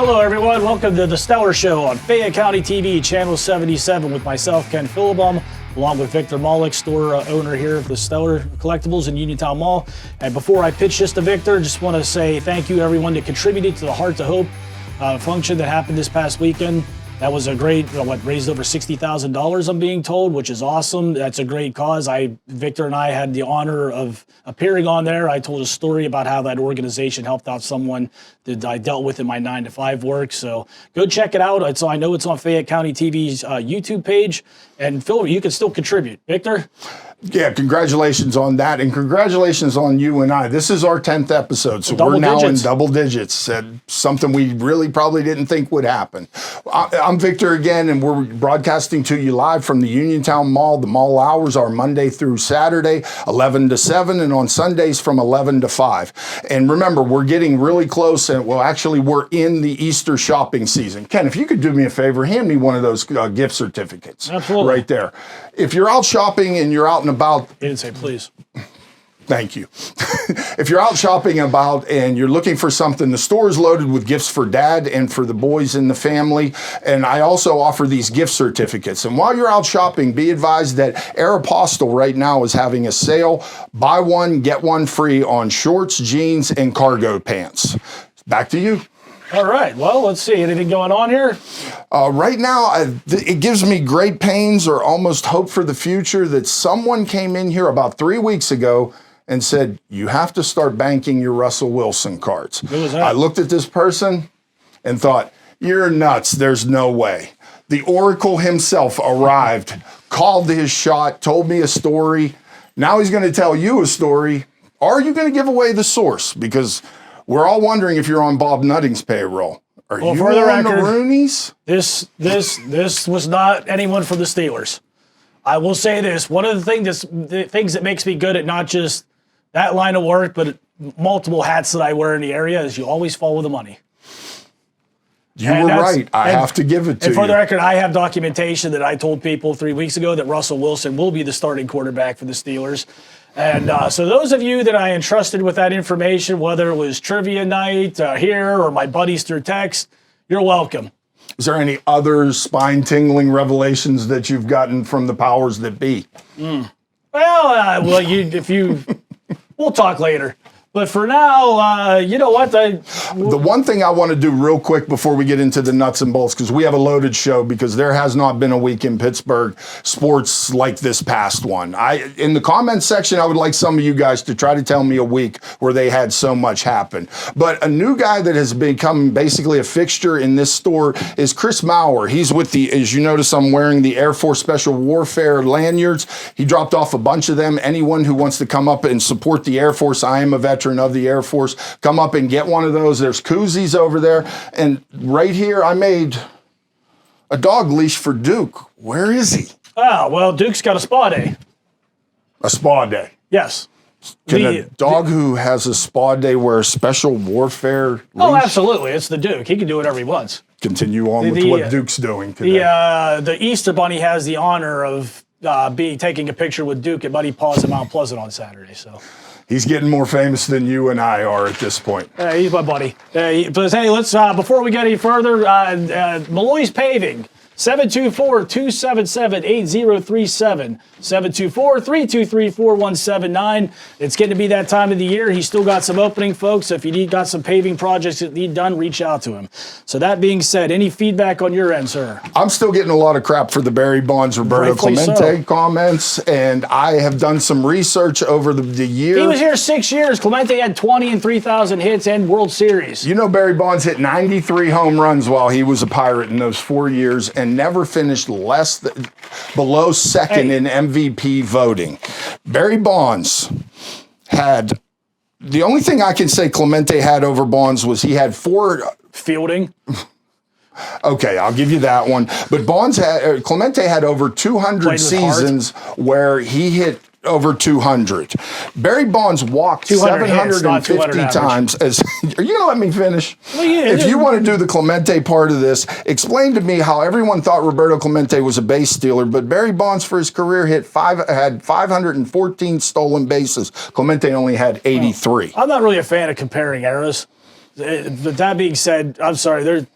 Hello, everyone. Welcome to The Stellar Show on Fayette County TV, Channel 77, with myself, Ken Philibum, along with Victor Malik, store owner here of the Stellar Collectibles in Uniontown Mall. And before I pitch this to Victor, just want to say thank you, everyone, that contributed to the Heart to Hope function that happened this past weekend. That was a great, raised over $60,000, I'm being told, which is awesome. That's a great cause. Victor and I had the honor of appearing on there. I told a story about how that organization helped out someone that I dealt with in my 9-to-5 work. So go check it out. I know it's on Fayette County TV's YouTube page. And Phil, you can still contribute. Victor? Yeah, congratulations on that, and congratulations on you and I. This is our 10th episode, so we're now in double digits, something we really probably didn't think would happen. I'm Victor again, and we're broadcasting to you live from the Uniontown Mall. The mall hours are Monday through Saturday, 11 to 7, and on Sundays from 11 to 5. And remember, we're getting really close, and actually, we're in the Easter shopping season. Ken, if you could do me a favor, hand me one of those gift certificates. Absolutely. Right there. If you're out shopping and you're out and about. He didn't say please. Thank you. If you're out shopping about and you're looking for something, the store is loaded with gifts for dad and for the boys in the family. And I also offer these gift certificates. And while you're out shopping, be advised that Aeropostale right now is having a sale. Buy one, get one free on shorts, jeans, and cargo pants. Back to you. All right. Well, let's see. Anything going on here? Right now, it gives me great pains or almost hope for the future that someone came in here about 3 weeks ago and said, you have to start banking your Russell Wilson cards. Who was that? I looked at this person and thought, you're nuts. There's no way. The Oracle himself arrived, called his shot, told me a story. Now he's going to tell you a story. Are you going to give away the source? Because we're all wondering if you're on Bob Nutting's payroll. Are you for the on record, the Roonies? This was not anyone from the Steelers. I will say this: one of the things that makes me good at not just that line of work, but multiple hats that I wear in the area is you always follow the money. You were right. I have to give it to you. And for the record, I have documentation that I told people 3 weeks ago that Russell Wilson will be the starting quarterback for the Steelers. And so those of you that I entrusted with that information, whether it was trivia night here or my buddies through text, you're welcome. Is there any other spine-tingling revelations that you've gotten from the powers that be? We'll talk later. But for now, you know what? The one thing I want to do real quick before we get into the nuts and bolts, because we have a loaded show, because there has not been a week in Pittsburgh sports like this past one. In the comments section, I would like some of you guys to try to tell me a week where they had so much happen. But a new guy that has become basically a fixture in this store is Chris Maurer. He's with as you notice, I'm wearing the Air Force Special Warfare lanyards. He dropped off a bunch of them. Anyone who wants to come up and support the Air Force, I am a veteran of the Air Force, come up and get one of those. There's koozies over there. And right here, I made a dog leash for Duke. Where is he? Ah, well, Duke's got a spa day. A spa day? Yes. Can a dog who has a spa day wear a special warfare leash? Oh, absolutely. It's the Duke. He can do whatever he wants. Continue on with what Duke's doing today. The Easter Bunny has the honor of taking a picture with Duke at Muddy Paws in Mount Pleasant on Saturday. So he's getting more famous than you and I are at this point. He's my buddy. But hey, let's before we get any further, Malloy's Paving. 724-277-8037. 724-323-4179. It's getting to be that time of the year. He's still got some opening, folks. So if you got some paving projects that need done, reach out to him. So that being said, any feedback on your end, sir? I'm still getting a lot of crap for the Barry Bonds, Roberto Clemente comments, and I have done some research over the years. He was here 6 years. Clemente had 20 and 3,000 hits and World Series. You know, Barry Bonds hit 93 home runs while he was a Pirate in those 4 years, and never finished below second in MVP voting. Barry Bonds had, the only thing I can say Clemente had over Bonds was he had 4 fielding. Okay, I'll give you that one. But Clemente had over 200 seasons where he hit over 200. Barry Bonds walked 750 times. Are you going to let me finish? Well, yeah, if you want to do the Clemente part of this, explain to me how everyone thought Roberto Clemente was a base stealer, but Barry Bonds for his career had 514 stolen bases. Clemente only had 83. I'm not really a fan of comparing eras. But that being said, I'm sorry,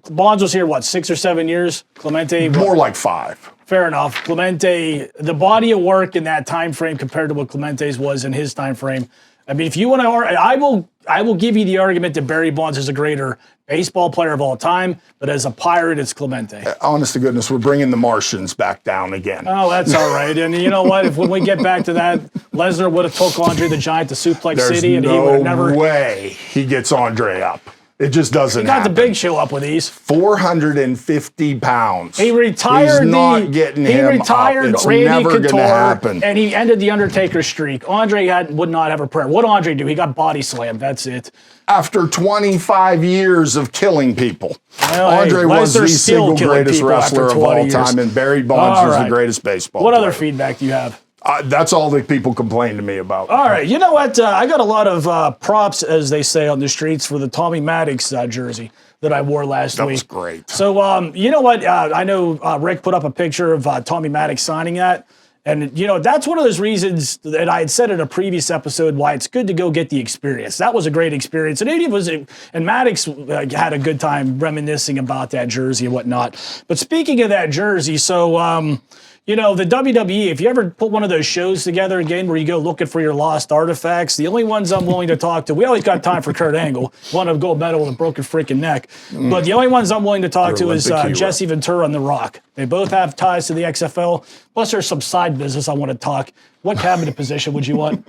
Bonds was here, what, 6 or 7 years? Clemente? More like 5. Fair enough. Clemente, the body of work in that time frame compared to what Clemente's was in his time frame. I mean, if you want to, I will give you the argument that Barry Bonds is a greater baseball player of all time, but as a Pirate, it's Clemente. Honest to goodness, we're bringing the Martians back down again. Oh, that's all right. And you know what? If when we get back to that, Lesnar would have took Andre the Giant to Suplex City, and he would have never. No way he gets Andre up. It just doesn't happen. He got the Big Show up with these. 450 pounds. He retired. He's not getting him retired up. It's Randy never Couture, gonna happen. and he ended the Undertaker streak. Andre would not have a prayer. What did Andre do? He got body slammed. That's it. After 25 years of killing people, Well, Andre was the single greatest people wrestler of all time, and Barry Bonds was the greatest baseball player. What other feedback do you have? That's all that people complain to me about. All right, you know what? I got a lot of props, as they say on the streets, for the Tommy Maddox jersey that I wore last week. That was great. So, you know what? I know Rick put up a picture of Tommy Maddox signing that. And, you know, that's one of those reasons that I had said in a previous episode why it's good to go get the experience. That was a great experience. And Maddox had a good time reminiscing about that jersey and whatnot. But speaking of that jersey, so, you know, the WWE, if you ever put one of those shows together again where you go looking for your lost artifacts, the only ones I'm willing to talk to, we always got time for Kurt Angle, won a gold medal with a broken freaking neck. But the only ones I'm willing to talk to is Jesse Ventura and The Rock. They both have ties to the XFL. Plus, there's some side business I want to talk. What cabinet position would you want?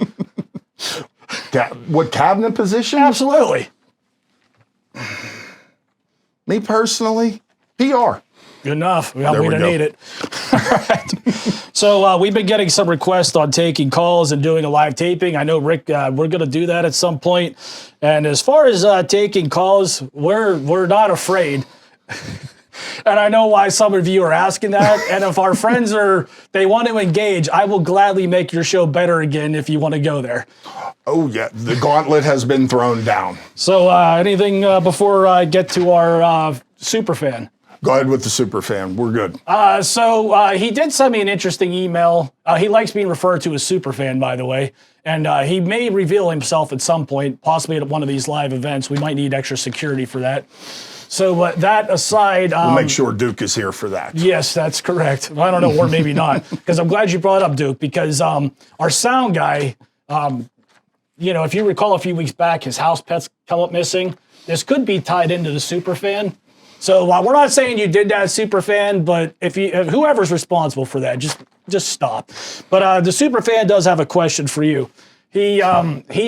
What cabinet position? Absolutely. Me personally, PR. Good enough. We don't need it. All right. So we've been getting some requests on taking calls and doing a live taping. I know, Rick, we're going to do that at some point. And as far as taking calls, we're not afraid. And I know why some of you are asking that. And if our friends they want to engage, I will gladly make your show better again if you want to go there. Oh, yeah. The gauntlet has been thrown down. So anything before I get to our SuperFan? Go ahead with the SuperFan. We're good. So he did send me an interesting email. He likes being referred to as SuperFan, by the way. And he may reveal himself at some point, possibly at one of these live events. We might need extra security for that. So that aside... we'll make sure Duke is here for that. Yes, that's correct. I don't know, or maybe not. Because I'm glad you brought up Duke, because our sound guy, you know, if you recall a few weeks back, his house pets come up missing. This could be tied into the SuperFan. So we're not saying you did that, SuperFan, but if whoever's responsible for that, just stop. But the SuperFan does have a question for you. He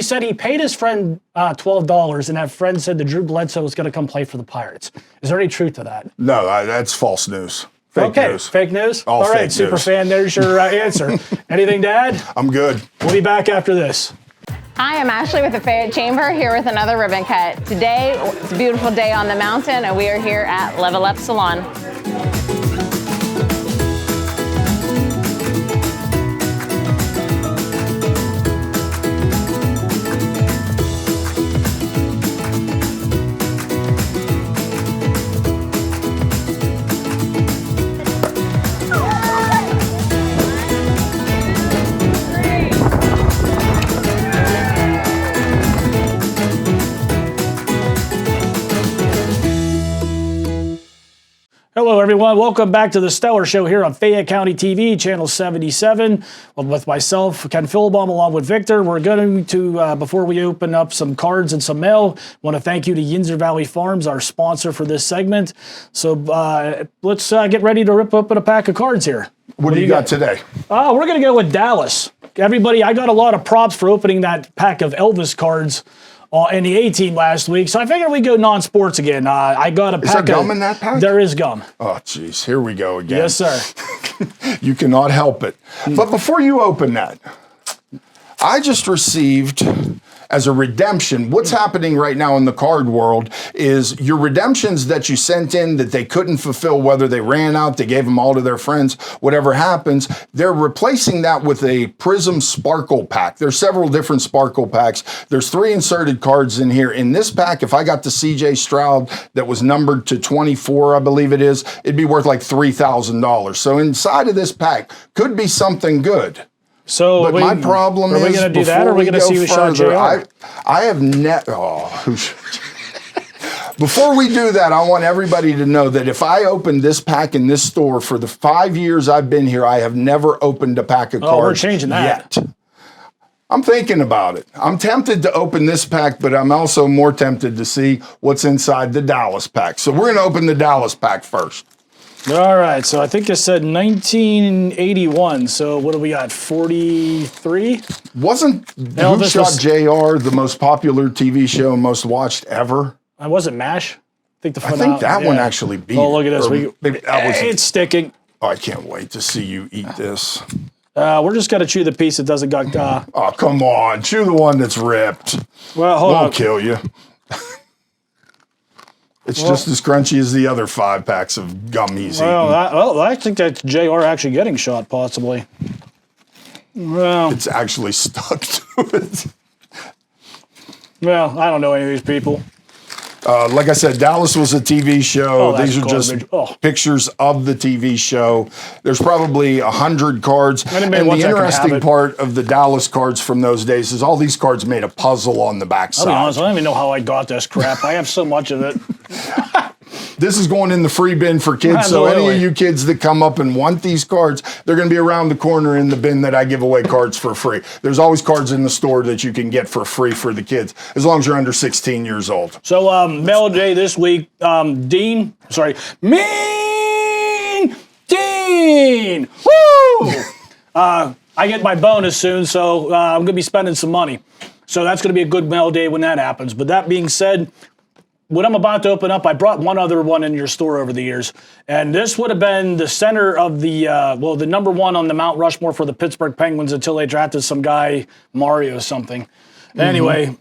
said he paid his friend $12, and that friend said that Drew Bledsoe was going to come play for the Pirates. Is there any truth to that? No, that's false news. Fake news. Fake news? All right, fake news. SuperFan, there's your answer. Anything to add? I'm good. We'll be back after this. Hi, I'm Ashley with the Fayette Chamber, here with another ribbon cut. Today, it's a beautiful day on the mountain, and we are here at Level Up Salon. Hello, everyone. Welcome back to the Stellar Show here on Fayette County TV, Channel 77, with myself, Ken Philbaum, along with Victor. We're going to, before we open up some cards and some mail, want to thank you to Yinzer Valley Farms, our sponsor for this segment. So let's get ready to rip open a pack of cards here. What do you got today? We're going to go with Dallas. Everybody, I got a lot of props for opening that pack of Elvis cards in the A-Team last week, so I figured we'd go non-sports again. I got a pack. Is there gum in that pack? There is gum. Oh, jeez. Here we go again. Yes, sir. You cannot help it. But before you open that, I just received, as a redemption, what's happening right now in the card world is your redemptions that you sent in that they couldn't fulfill, whether they ran out, they gave them all to their friends, whatever happens, they're replacing that with a Prism Sparkle pack. There's several different Sparkle packs. There's 3 inserted cards in here. In this pack, if I got the CJ Stroud that was numbered to 24, I believe it is, it'd be worth like $3,000. So inside of this pack could be something good. So, but my problem is, are we going to do that, or are we going to see who shot JR? I have Before we do that, I want everybody to know that if I opened this pack in this store for the 5 years I've been here, I have never opened a pack of cards. Oh, we're changing that. Yet. I'm thinking about it. I'm tempted to open this pack, but I'm also more tempted to see what's inside the Dallas pack. So we're going to open the Dallas pack first. All right, so I think it said 1981. So what do we got? 43? Wasn't Who Shot JR the most popular TV show and most watched ever? I wasn't MASH. I think that one actually beat. Oh, look at this. It's sticking. Oh, I can't wait to see you eat this. We're just gonna chew the piece that doesn't got. Oh, come on, chew the one that's ripped. Well, hold on. Won't kill you. It's just as crunchy as the other 5 packs of gum he's eating. I think that's JR actually getting shot, possibly. Well, it's actually stuck to it. Well, I don't know any of these people. Like I said, Dallas was a TV show. Oh, these are garbage. just pictures of the TV show. There's probably 100 cards. And the interesting part of the Dallas cards from those days is all these cards made a puzzle on the backside. I'll be honest, I don't even know how I got this crap. I have so much of it. This is going in the free bin for kids. Absolutely. So any of you kids that come up and want these cards, they're going to be around the corner in the bin that I give away cards for free. There's always cards in the store that you can get for free for the kids, as long as you're under 16 years old. So Mailday this week, Mean Dean! Woo! I get my bonus soon, so I'm going to be spending some money. So that's going to be a good Mailday when that happens. But that being said, what I'm about to open up, I brought one other one in your store over the years, and this would have been the center of the, the number one on the Mount Rushmore for the Pittsburgh Penguins until they drafted some guy, Mario something. Anyway,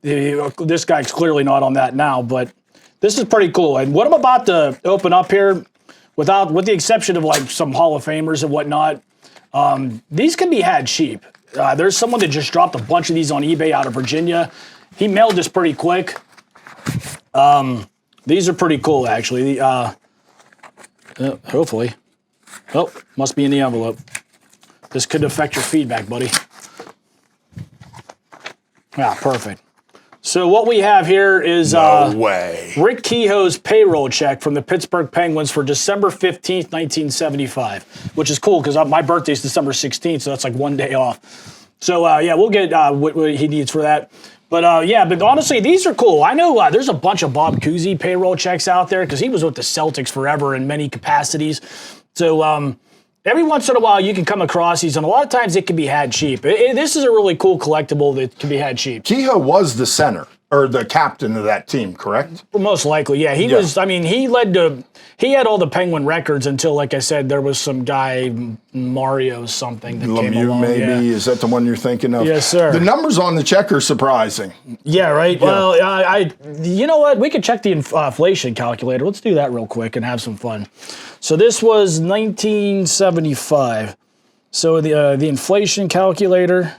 this guy's clearly not on that now, but this is pretty cool. And what I'm about to open up here, with the exception of like some Hall of Famers and whatnot, these can be had cheap. There's someone that just dropped a bunch of these on eBay out of Virginia. He mailed this pretty quick. These are pretty cool, actually. Hopefully. Oh, must be in the envelope. This could affect your feedback, buddy. Yeah, perfect. So what we have here is no way. Rick Kehoe's payroll check from the Pittsburgh Penguins for December 15th, 1975, which is cool because my birthday's December 16th, so that's like 1 day off. So, we'll get what he needs for that. But but honestly, these are cool. I know there's a bunch of Bob Cousy payroll checks out there because he was with the Celtics forever in many capacities. So every once in a while you can come across these, and a lot of times it can be had cheap. This is a really cool collectible that can be had cheap. Kehoe was the center, or the captain of that team, correct? Well, most likely, yeah. He was, I mean, he had all the Penguin records until, like I said, there was some guy, Mario something, that came along. Maybe? Yeah. Is that the one you're thinking of? Yes, sir. The numbers on the check are surprising. Yeah, right? Yeah. Well, you know what? We could check the inflation calculator. Let's do that real quick and have some fun. So this was 1975. So the inflation calculator.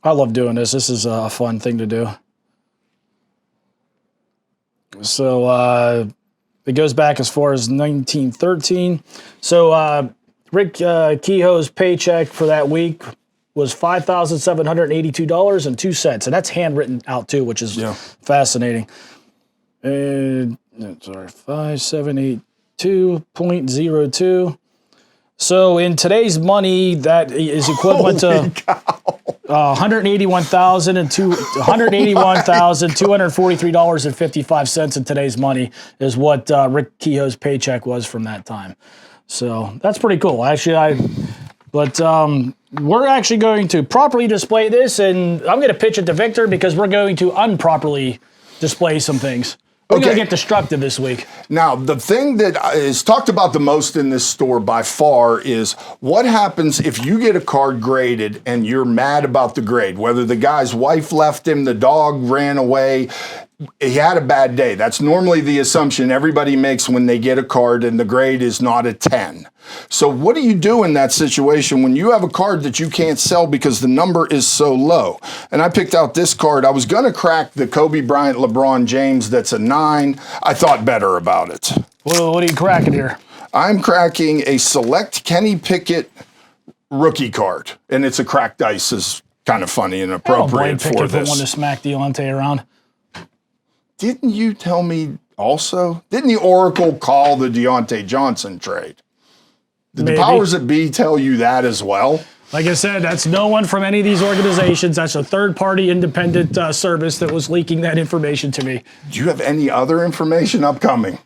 I love doing this. This is a fun thing to do. So it goes back as far as 1913. So Rick Kehoe's paycheck for that week was $5,782.02, and that's handwritten out too, which is fascinating. Sorry, 5782.02. So in today's money, that is equivalent to $181,243.55 in today's money is what Rick Kehoe's paycheck was from that time. So that's pretty cool. Actually, we're actually going to properly display this, and I'm going to pitch it to Victor because we're going to improperly display some things. We're going to get destructive this week. Now, the thing that is talked about the most in this store by far is what happens if you get a card graded and you're mad about the grade, whether the guy's wife left him, the dog ran away, he had a bad day. That's normally the assumption everybody makes when they get a card and the grade is not a 10. So what do you do in that situation when you have a card that you can't sell because the number is so low? And I picked out this card. I was going to crack the Kobe Bryant LeBron James that's a 9. I thought better about it. Well, what are you cracking here? I'm cracking a select Kenny Pickett rookie card. And it's a cracked ice is kind of funny and appropriate for this. Pickett one to smack Deontay around. didn't you tell me also? Didn't the Oracle call the Deontay Johnson trade? Did Maybe. the powers that be tell you that as well? Like I said, that's no one from any of these organizations. That's a third-party independent service that was leaking that information to me. Do you have any other information upcoming?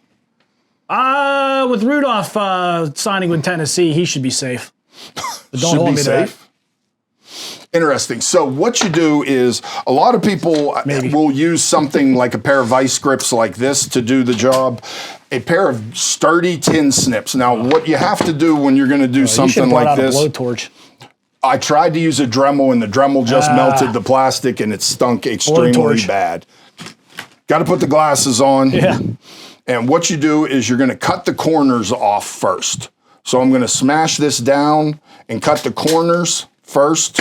With Rudolph signing with Tennessee, he should be safe. But don't Should hold be me to safe. Interesting. So what you do is a lot of people will use something like a pair of vice grips like this to do the job. A pair of sturdy tin snips. Now, what you have to do when you're going to do something like this, a blowtorch. I tried to use a Dremel and the Dremel just melted the plastic and it stunk extremely Blowtorch. bad. Got to put the glasses on. Yeah. And what you do is you're going to cut the corners off first. So I'm going to smash this down and cut the corners first.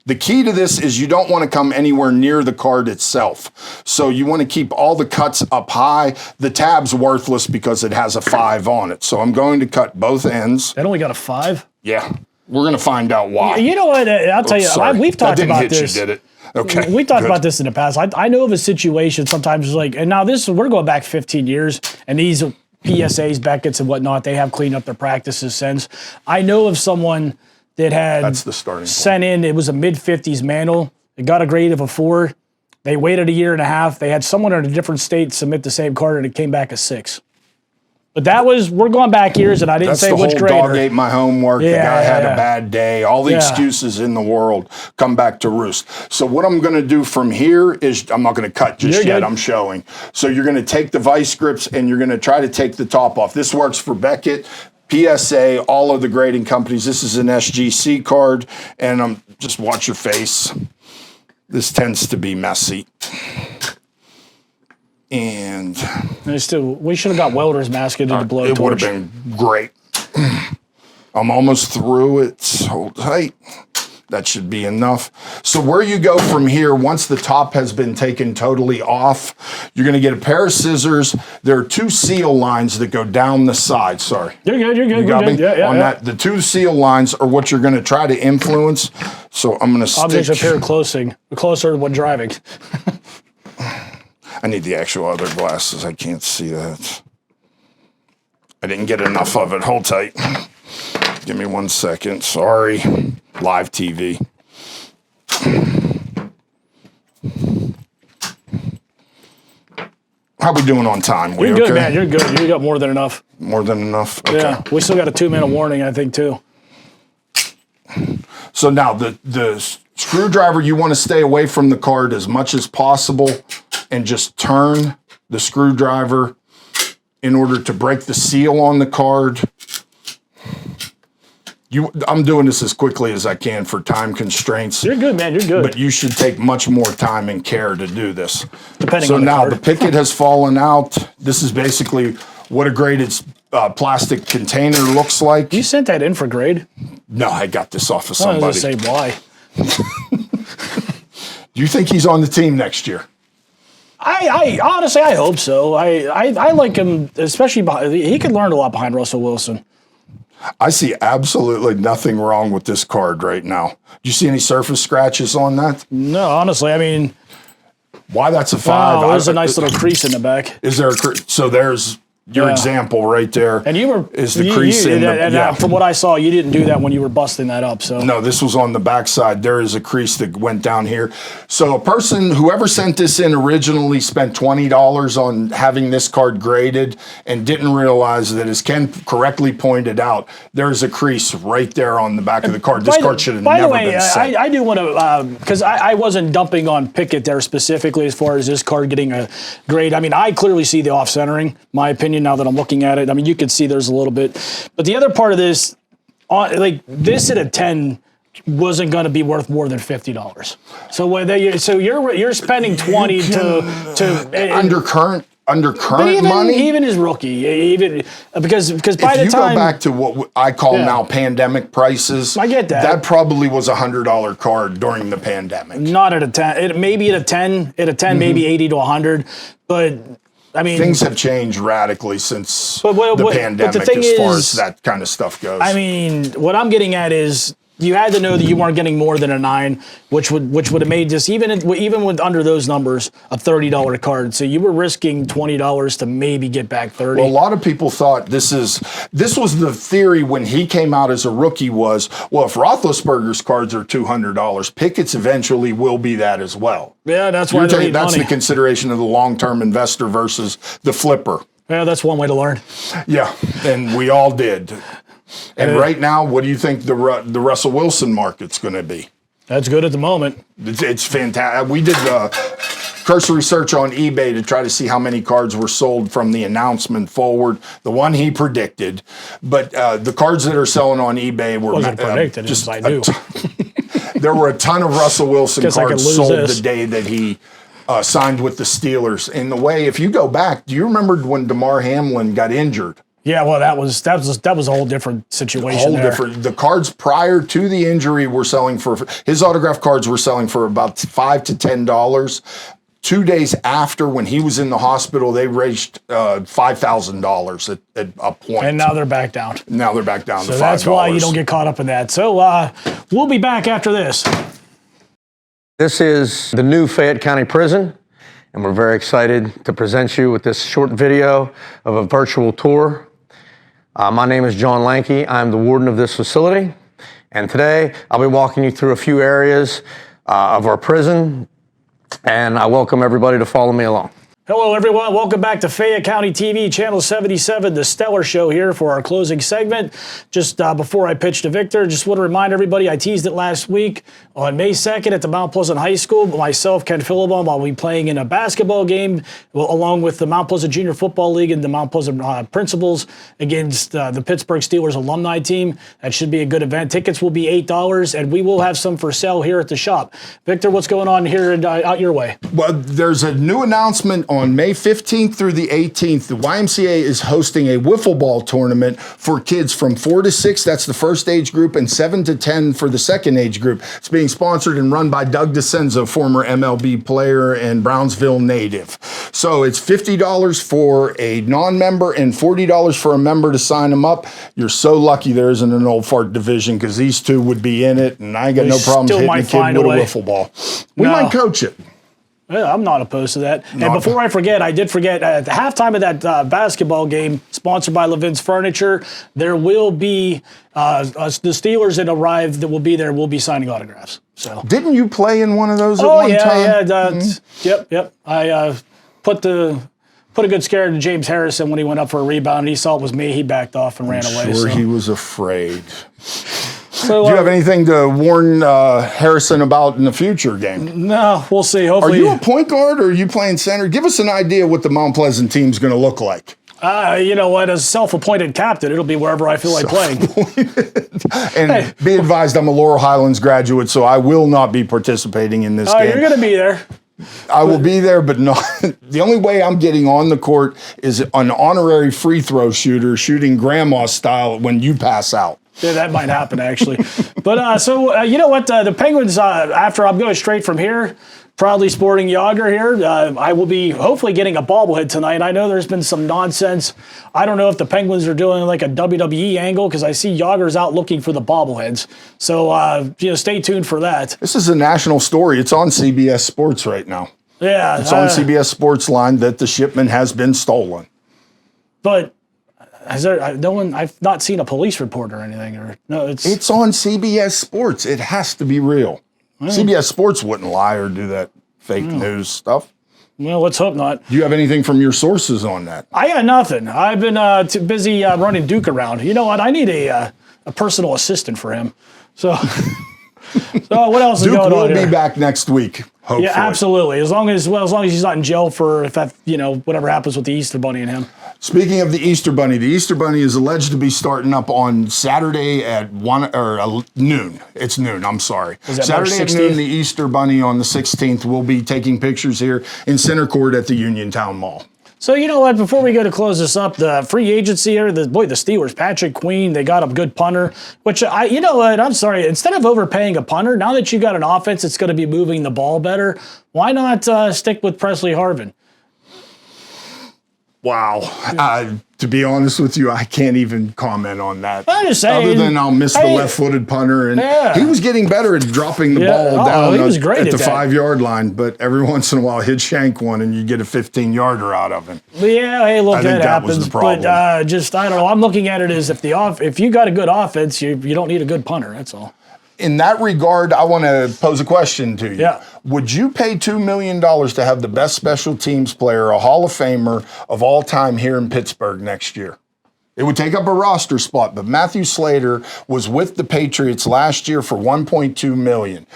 The key to this is you don't want to come anywhere near the card itself. So you want to keep all the cuts up high. The tab's worthless because it has a 5 on it. So I'm going to cut both ends. That only got a 5? Yeah. We're going to find out why. You know what? I'll tell you, Sorry. we've talked that didn't about hit this. You, did it? Okay. We talked good. about this in the past. I know of a situation sometimes like, and now we're going back 15 years, and these PSAs, Beckett's and whatnot, they have cleaned up their practices since. I know of someone that had That's the starting point. sent in, it was a mid-50s manual. It got a grade of a 4. They waited a year and a half. They had someone in a different state submit the same card, and it came back a 6. But we're going back years, and I didn't That's say the which whole grader. dog ate my homework. The guy had a bad day. All the excuses in the world come back to roost. So what I'm going to do from here is I'm not going to cut just yet. I'm showing. So you're going to take the vice grips and you're going to try to take the top off. This works for Beckett, PSA, all of the grading companies. This is an SGC card, and just watch your face. This tends to be messy. And we should have got welder's mask into the blowtorch. it would have been great. I'm almost through it. Hold tight. That should be enough. So where you go from here, once the top has been taken totally off, you're going to get a pair of scissors. There are 2 seal lines that go down the side. Sorry. You're good. You got me? Yeah, On that, the 2 seal lines are what you're going to try to influence. So I'm going to stick. Objects appear closer when driving. I need the actual other glasses. I can't see that. I didn't get enough of it. Hold tight. Give me 1 second. Sorry. Live TV. How we doing on time? You're good, man. You're good. You got more than enough. More than enough? Okay. Yeah. We still got a 2-minute warning, I think, too. So now the screwdriver, you want to stay away from the card as much as possible and just turn the screwdriver in order to break the seal on the card. I'm doing this as quickly as I can for time constraints. You're good, man. You're good. But you should take much more time and care to do this. Depending so on the now card. the picket has fallen out. This is basically what a graded plastic container looks like. You sent that in for grade? No, I got this off of I was somebody. going to say why. Do you think he's on the team next year? I honestly, I hope so. I like him, especially he could learn a lot behind Russell Wilson. I see absolutely nothing wrong with this card right now. Do you see any surface scratches on that? No, honestly, I mean, why that's a 5? wow, there's a nice little crease in the back. Is there so there's your example right there. And you were is the crease in the from what I saw, you didn't do that when you were busting that up. So no, this was on the backside. There is a crease that went down here. So a person, whoever sent this in originally, spent $20 on having this card graded and didn't realize that, as Ken correctly pointed out, there's a crease right there on the back of the card. This card should have never been sent. I do want to, because I wasn't dumping on Pickett there specifically as far as this card getting a grade. I mean, I clearly see the off-centering, my opinion, now that I'm looking at it. I mean, you could see there's a little bit. But the other part of this, like this at a 10 wasn't going to be worth more than $50. So you're spending 20 to under current money, even his rookie, because by the time if you go back to what I call now pandemic prices, I get that. That probably was a $100 card during the pandemic. Not at a 10. Maybe at a 10. At a 10, maybe 80 to 100. But I mean, things have changed radically since the pandemic, but the thing as far is, as that kind of stuff goes. I mean, what I'm getting at is you had to know that you weren't getting more than a 9, which would have made this even with under those numbers a $30 card. So you were risking $20 to maybe get back 30. Well, a lot of people thought this was the theory when he came out as a rookie was, well, if Roethlisberger's cards are $200, Pickett's eventually will be that as well. Yeah, that's why that's the consideration of the long-term investor versus the flipper. Yeah, that's one way to learn. Yeah, and we all did. And right now, what do you think the Russell Wilson market's going to be? That's good at the moment. It's fantastic. We did cursory search on eBay to try to see how many cards were sold from the announcement forward, the one he predicted. But the cards that are selling on eBay were wasn't predicted, just I knew. There were a ton of Russell Wilson cards sold this. the day that he signed with the Steelers. In the way, if you go back, do you remember when Damar Hamlin got injured? Yeah, well, that was a whole different situation. The cards prior to the injury were selling for his autographed cards were selling for about $5 to $10. 2 days after, when he was in the hospital, they reached $5,000 at a point. And now they're back down. Now they're back down to $5. That's why you don't get caught up in that. So we'll be back after this. This is the new Fayette County Prison, and we're very excited to present you with this short video of a virtual tour. My name is John Lanke. I'm the warden of this facility, and today I'll be walking you through a few areas of our prison, and I welcome everybody to follow me along. Hello, everyone. Welcome back to Fayette County TV, Channel 77, the Stellar Show here for our closing segment. Just before I pitch to Victor, just want to remind everybody, I teased it last week. On May 2nd at the Mount Pleasant High School, myself, Ken Philibom, I'll be playing in a basketball game along with the Mount Pleasant Junior Football League and the Mount Pleasant Principals against the Pittsburgh Steelers alumni team. That should be a good event. Tickets will be $8, and we will have some for sale here at the shop. Victor, what's going on here out your way? Well, there's a new announcement on May 15th through the 18th. The YMCA is hosting a wiffle ball tournament for kids from 4 to 6. That's the first age group, and 7 to 10 for the second age group. It's being sponsored and run by Doug DeCenzo, former MLB player and Brownsville native. So it's $50 for a non-member and $40 for a member to sign them up. You're so lucky there isn't an old fart division, because these two would be in it, and I ain't got no problems hitting a kid with a wiffle ball. We might coach it. Yeah, I'm not opposed to that. And before I forget, I did forget, at the halftime of that basketball game, sponsored by Levin's Furniture, there will be the Steelers that arrived that will be there will be signing autographs. So didn't you play in one of those at one time? Yep. I put a good scare into James Harrison when he went up for a rebound, and he saw it was me. He backed off and ran away. Sure, he was afraid. So, do you have anything to warn Harrison about in the future game? No, we'll see. Hopefully. Are you a point guard or are you playing center? Give us an idea what the Mount Pleasant team's going to look like. You know what? As self-appointed captain, it'll be wherever I feel like playing. And be advised, I'm a Laurel Highlands graduate, so I will not be participating in this game. You're going to be there. I will be there, but not. The only way I'm getting on the court is an honorary free throw shooter shooting grandma style when you pass out. Yeah, that might happen, actually. But you know what? The Penguins, after I'm going straight from here, proudly sporting Yager here, I will be hopefully getting a bobblehead tonight. I know there's been some nonsense. I don't know if the Penguins are doing like a WWE angle, because I see Yager's out looking for the bobbleheads. So, stay tuned for that. This is a national story. It's on CBS Sports right now. Yeah. It's on CBS Sports line that the shipment has been stolen. But... I've not seen a police report or anything. It's on CBS Sports. It has to be real. CBS Sports wouldn't lie or do that fake news stuff. Well, let's hope not. Do you have anything from your sources on that? I got nothing. I've been too busy running Duke around. You know what? I need a personal assistant for him. So, what else is going on here? Duke will be back next week. Hopefully. Yeah, absolutely. As long as he's not in jail for whatever happens with the Easter Bunny and him. Speaking of the Easter Bunny is alleged to be starting up on Saturday at noon. It's noon. I'm sorry. Saturday at noon. The Easter Bunny on the 16th will be taking pictures here in Center Court at the Uniontown Mall. So you know what? Before we go to close this up, the free agency here, the Steelers, Patrick Queen, they got a good punter. Which you know what? I'm sorry. Instead of overpaying a punter, now that you got an offense that's going to be moving the ball better, why not stick with Presley Harvin? Wow. To be honest with you, I can't even comment on that. I'm just saying. Other than I'll miss the left-footed punter, and he was getting better at dropping the ball down he was great at the that. 5-yard line. But every once in a while, he'd shank one, and you get a 15-yarder out of him. But yeah, hey, look, I think that was happens. the problem. But just I don't know. I'm looking at it as if you got a good offense, you don't need a good punter. That's all. In that regard, I want to pose a question to you. Yeah. Would you pay $2 million to have the best special teams player, a Hall of Famer of all time here in Pittsburgh next year? It would take up a roster spot, but Matthew Slater was with the Patriots last year for $1.2 million.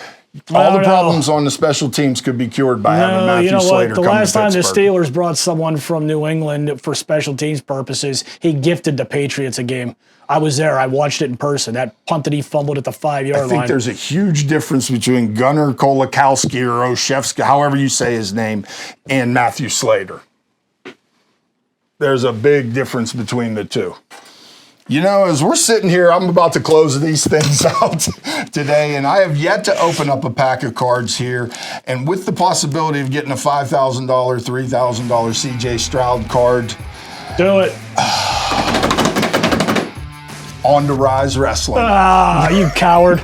All the problems on the special teams could be cured by having Matthew Slater come to Pittsburgh. The last time the Steelers brought someone from New England for special teams purposes, he gifted the Patriots a game. I was there. I watched it in person. That punt that he fumbled at the 5-yard line. I think there's a huge difference between Gunnar Kolakowski or Oshevsky, however you say his name, and Matthew Slater. There's a big difference between the two. You know, as we're sitting here, I'm about to close these things out today, and I have yet to open up a pack of cards here. And with the possibility of getting a $5,000, $3,000 CJ Stroud card. Do it. On to Rise Wrestling. Ah, you coward.